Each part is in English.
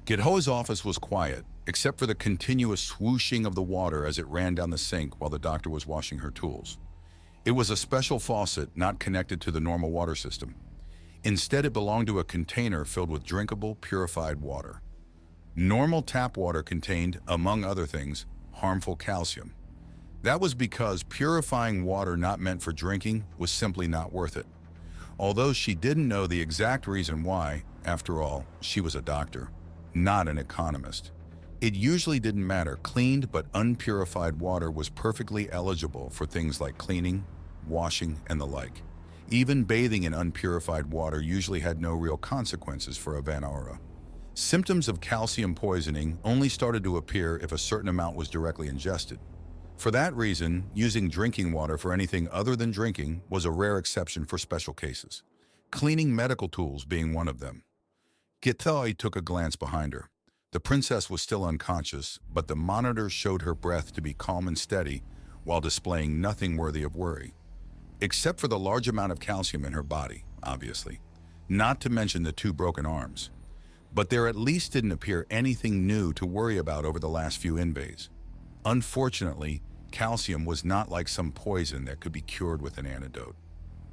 Githoa's office was quiet, except for the continuous swooshing of the water as it ran down the sink while the doctor was washing her tools. It was a special faucet not connected to the normal water system. Instead, it belonged to a container filled with drinkable, purified water. Normal tap water contained, among other things, harmful calcium. That was because purifying water not meant for drinking was simply not worth it. Although she didn't know the exact reason why, after all, she was a doctor, not an economist. It usually didn't matter. Cleaned but unpurified water was perfectly eligible for things like cleaning, washing, and the like. Even bathing in unpurified water usually had no real consequences for a Vanara. Symptoms of calcium poisoning only started to appear if a certain amount was directly ingested. For that reason, using drinking water for anything other than drinking was a rare exception for special cases, cleaning medical tools being one of them. Githoa took a glance behind her. The princess was still unconscious, but the monitor showed her breath to be calm and steady while displaying nothing worthy of worry. Except for the large amount of calcium in her body, obviously. Not to mention the 2 broken arms. But there at least didn't appear anything new to worry about over the last few invades. Unfortunately, calcium was not like some poison that could be cured with an antidote.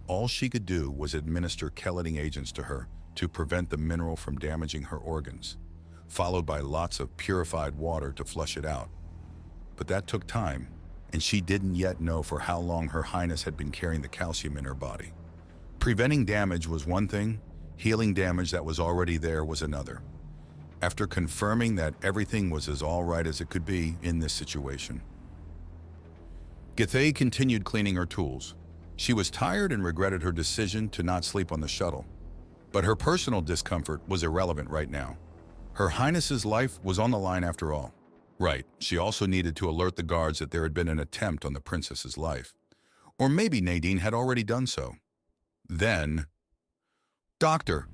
All she could do was administer chelating agents to her to prevent the mineral from damaging her organs, followed by lots of purified water to flush it out. But that took time, and she didn't yet know for how long Her Highness had been carrying the calcium in her body. Preventing damage was one thing, healing damage that was already there was another. After confirming that everything was as all right as it could be in this situation, Githoa continued cleaning her tools. She was tired and regretted her decision to not sleep on the shuttle. But her personal discomfort was irrelevant right now. Her Highness's life was on the line after all. Right, she also needed to alert the guards that there had been an attempt on the princess's life. Or maybe Nadine had already done so. Then, "Doctor!"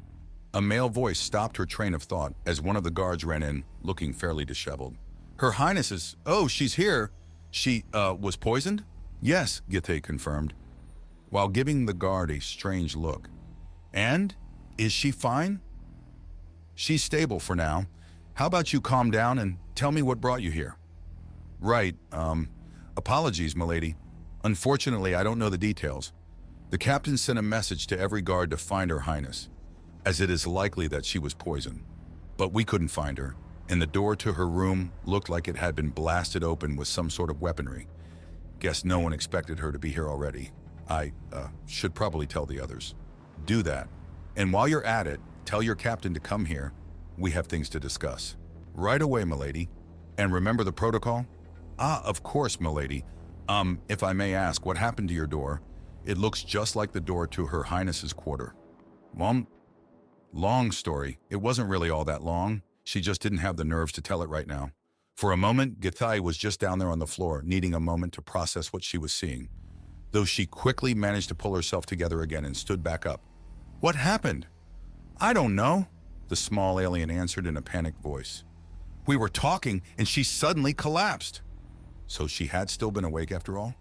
A male voice stopped her train of thought as one of the guards ran in, looking fairly disheveled. "Her Highness is... Oh, she's here! She, was poisoned?" "Yes," Githoa confirmed, while giving the guard a strange look. "And? Is she fine?" "She's stable for now. How about you calm down and tell me what brought you here?" "Right, apologies, milady. Unfortunately, I don't know the details. The captain sent a message to every guard to find Her Highness, as it is likely that she was poisoned. But we couldn't find her, and the door to her room looked like it had been blasted open with some sort of weaponry. Guess no one expected her to be here already. I, should probably tell the others." "Do that. And while you're at it, tell your captain to come here. We have things to discuss." "Right away, milady. And remember the protocol?" "Ah, of course, milady. If I may ask, what happened to your door? It looks just like the door to Her Highness's quarter." Long story. It wasn't really all that long. She just didn't have the nerves to tell it right now. For a moment, Githoa was just down there on the floor, needing a moment to process what she was seeing, though she quickly managed to pull herself together again and stood back up. "What happened?" "I don't know," the small alien answered in a panicked voice. "We were talking and she suddenly collapsed." So she had still been awake after all?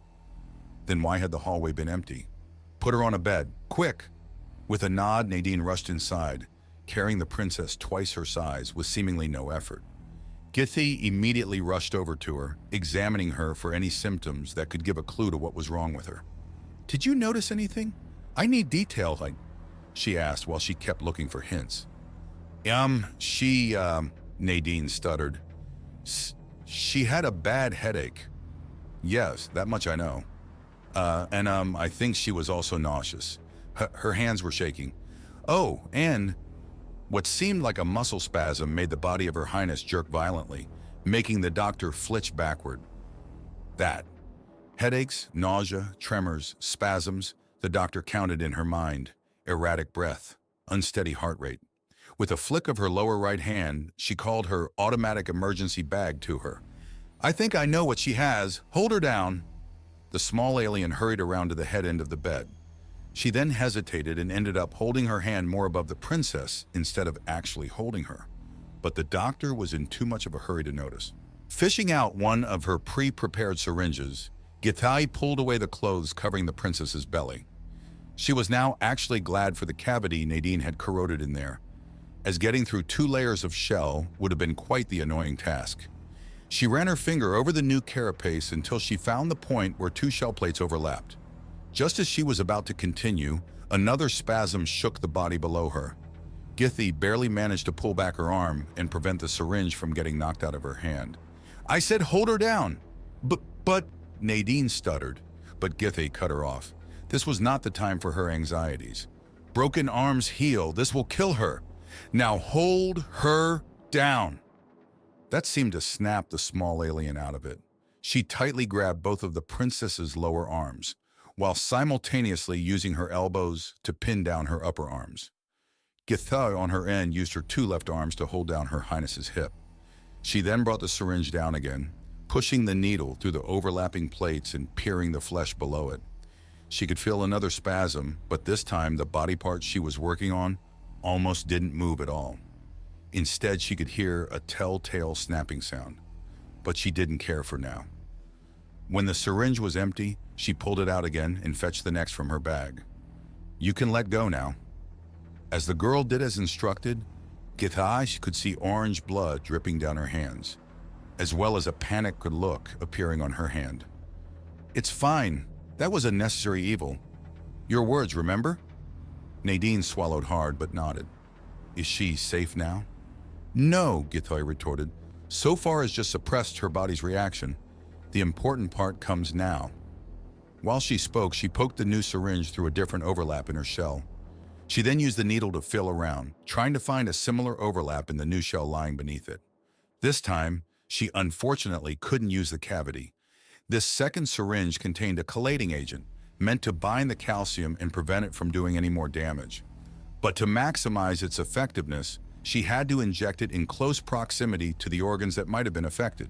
Then why had the hallway been empty? "Put her on a bed, quick!" With a nod, Nadine rushed inside, carrying the princess twice her size with seemingly no effort. Githoa immediately rushed over to her, examining her for any symptoms that could give a clue to what was wrong with her. "Did you notice anything? I need detail," she asked while she kept looking for hints. Nadine stuttered. She had a bad headache." "Yes, that much I know. I think she was also nauseous. Her hands were shaking. Oh, and what seemed like a muscle spasm made the body of Her Highness jerk violently, making the doctor flinch backward. That. Headaches, nausea, tremors, spasms, the doctor counted in her mind. Erratic breath, unsteady heart rate. With a flick of her lower right hand, she called her automatic emergency bag to her. "I think I know what she has. Hold her down." The small alien hurried around to the head end of the bed. She then hesitated and ended up holding her hand more above the princess instead of actually holding her. But the doctor was in too much of a hurry to notice. Fishing out one of her pre-prepared syringes, Githoa pulled away the clothes covering the princess's belly. She was now actually glad for the cavity Nadine had corroded in there, as getting through 2 layers of shell would have been quite the annoying task. She ran her finger over the new carapace until she found the point where 2 shell plates overlapped. Just as she was about to continue, another spasm shook the body below her. Githy barely managed to pull back her arm and prevent the syringe from getting knocked out of her hand. "I said hold her down!" But, Nadine stuttered, but Githy cut her off. This was not the time for her anxieties. "Broken arms heal. This will kill her. Now hold her down." That seemed to snap the small alien out of it. She tightly grabbed both of the princess's lower arms, while simultaneously using her elbows to pin down her upper arms. Githy on her end used her 2 left arms to hold down her highness's hip. She then brought the syringe down again, pushing the needle through the overlapping plates and peering the flesh below it. She could feel another spasm, but this time the body parts she was working on almost didn't move at all. Instead, she could hear a telltale snapping sound, but she didn't care for now. When the syringe was empty, she pulled it out again and fetched the next from her bag. "You can let go now." As the girl did as instructed, Githy could see orange blood dripping down her hands, as well as a panicked look appearing on her hand. "It's fine. That was a necessary evil. Your words, remember?" Nadine swallowed hard but nodded. "Is she safe now?" "No," Githy retorted. "So far as just suppressed her body's reaction. The important part comes now." While she spoke, she poked the new syringe through a different overlap in her shell. She then used the needle to feel around, trying to find a similar overlap in the new shell lying beneath it. This time, she unfortunately couldn't use the cavity. This second syringe contained a chelating agent, meant to bind the calcium and prevent it from doing any more damage. But to maximize its effectiveness, she had to inject it in close proximity to the organs that might have been affected.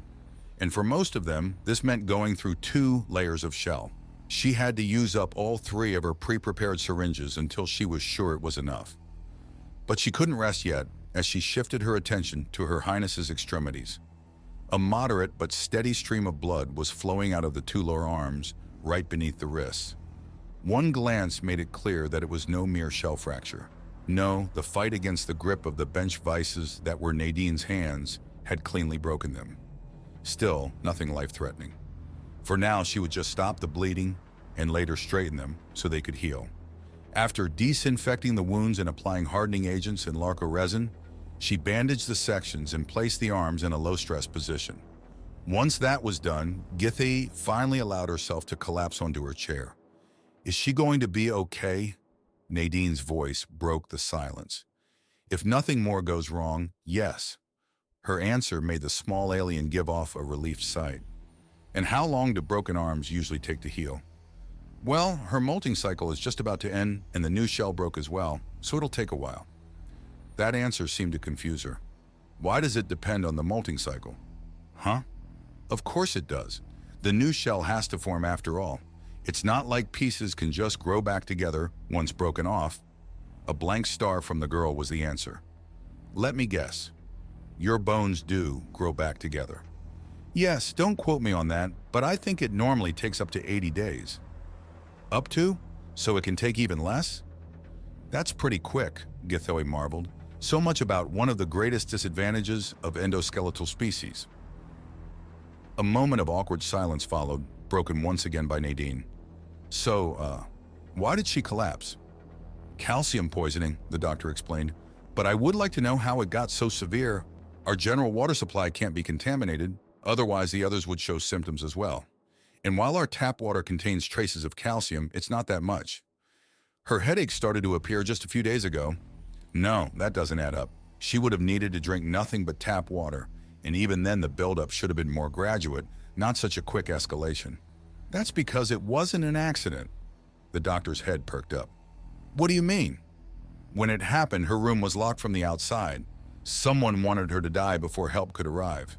And for most of them, this meant going through 2 layers of shell. She had to use up all 3 of her pre-prepared syringes until she was sure it was enough. But she couldn't rest yet, as she shifted her attention to her highness's extremities. A moderate but steady stream of blood was flowing out of the 2 lower arms, right beneath the wrists. One glance made it clear that it was no mere shell fracture. No, the fight against the grip of the bench vices that were Nadine's hands had cleanly broken them. Still, nothing life-threatening. For now, she would just stop the bleeding and later straighten them so they could heal. After disinfecting the wounds and applying hardening agents and Larco resin, she bandaged the sections and placed the arms in a low-stress position. Once that was done, Githy finally allowed herself to collapse onto her chair. "Is she going to be okay?" Nadine's voice broke the silence. "If nothing more goes wrong, yes." Her answer made the small alien give off a relieved sigh. "And how long do broken arms usually take to heal?" "Well, her molting cycle is just about to end, and the new shell broke as well, so it'll take a while." That answer seemed to confuse her. "Why does it depend on the molting cycle?" "Huh? Of course it does. The new shell has to form after all. It's not like pieces can just grow back together once broken off." A blank stare from the girl was the answer. "Let me guess. Your bones do grow back together." "Yes, don't quote me on that, but I think it normally takes up to 80 days. "Up to? So it can take even less?" "That's pretty quick," Githy marveled. "So much about one of the greatest disadvantages of endoskeletal species." A moment of awkward silence followed, broken once again by Nadine. So, why did she collapse?" "Calcium poisoning," the doctor explained. "But I would like to know how it got so severe. Our general water supply can't be contaminated, otherwise the others would show symptoms as well. And while our tap water contains traces of calcium, it's not that much. Her headache started to appear just a few days ago." "No, that doesn't add up. She would have needed to drink nothing but tap water, and even then the buildup should have been more graduate, not such a quick escalation." "That's because it wasn't an accident." The doctor's head perked up. "What do you mean?" "When it happened, her room was locked from the outside. Someone wanted her to die before help could arrive.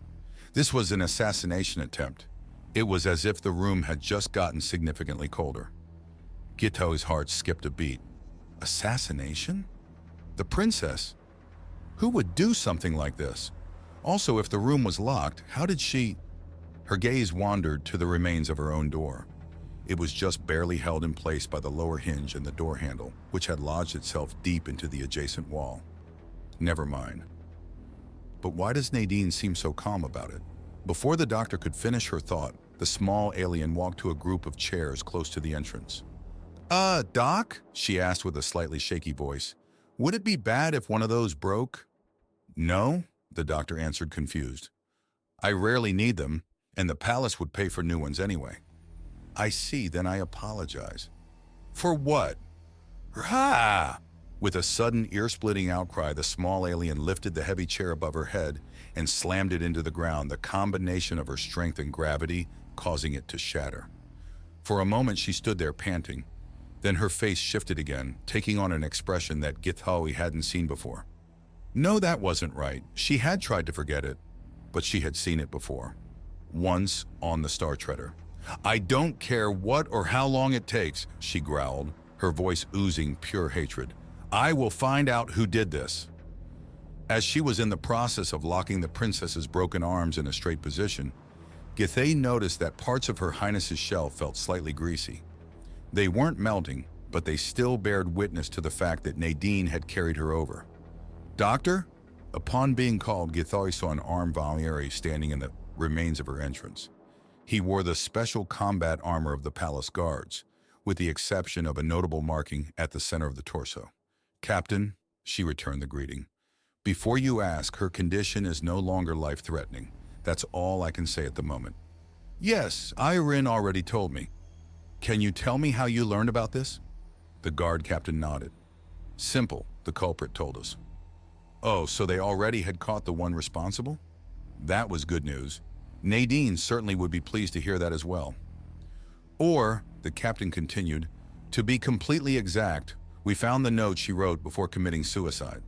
This was an assassination attempt. It was as if the room had just gotten significantly colder." Githy's heart skipped a beat. Assassination? The princess? Who would do something like this? Also, if the room was locked, how did she... Her gaze wandered to the remains of her own door. It was just barely held in place by the lower hinge and the door handle, which had lodged itself deep into the adjacent wall. Never mind. But why does Nadine seem so calm about it? Before the doctor could finish her thought, the small alien walked to a group of chairs close to the entrance. Doc?" she asked with a slightly shaky voice. "Would it be bad if one of those broke?" "No," the doctor answered, confused. "I rarely need them, and the palace would pay for new ones anyway." "I see, then I apologize." "For what?" "Rah!" With a sudden ear-splitting outcry, the small alien lifted the heavy chair above her head and slammed it into the ground, the combination of her strength and gravity causing it to shatter. For a moment she stood there panting. Then her face shifted again, taking on an expression that Githawi hadn't seen before. No, that wasn't right. She had tried to forget it, but she had seen it before. Once on the Star Treader. "I don't care what or how long it takes," she growled, her voice oozing pure hatred. "I will find out who did this." As she was in the process of locking the princess's broken arms in a straight position, Githay noticed that parts of Her Highness's shell felt slightly greasy. They weren't melting, but they still bared witness to the fact that Nadine had carried her over. "Doctor?" Upon being called, Githay saw an armed wehrmeyer standing in the remains of her entrance. He wore the special combat armor of the palace guards, with the exception of a notable marking at the center of the torso. "Captain," she returned the greeting. "Before you ask, her condition is no longer life-threatening. That's all I can say at the moment." "Yes, Irene already told me." "Can you tell me how you learned about this?" The guard captain nodded. "Simple," the culprit told us. "Oh, so they already had caught the one responsible?" That was good news. Nadine certainly would be pleased to hear that as well. "Or," the captain continued, "to be completely exact, we found the note she wrote before committing suicide."